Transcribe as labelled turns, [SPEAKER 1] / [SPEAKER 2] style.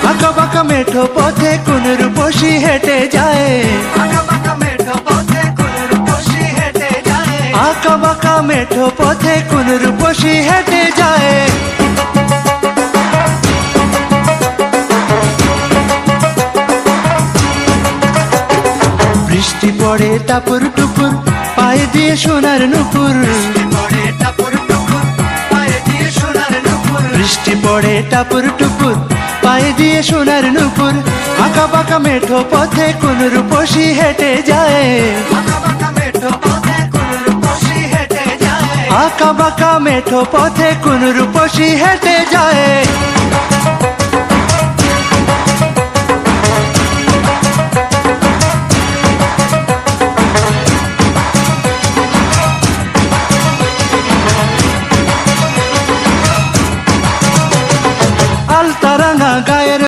[SPEAKER 1] আঁকা বাঁকা মেঠো পথে কোন রূপসী হেঁটে যায়, আঁকা বাঁকা মেঠো পথে কোন রূপসী হেঁটে যায়, আঁকা বাঁকা মেঠো পথে কোন রূপসী হেঁটে যায়। বৃষ্টি পড়ে টাপুর টুপুর পায়ে দিয়ে সোনার নুপুর, বৃষ্টি পড়ে টাপুর টুপুর পায়ে দিয়ে সোনার নুপুর, আঁকা বাঁকা মেঠো পথে কোন রূপসী হেঁটে যায়, আঁকা বাঁকা মেঠো পথে কোন রূপসী হেঁটে যায়, আঁকা বাঁকা মেঠো পথে কোন রূপসী হেঁটে যায়।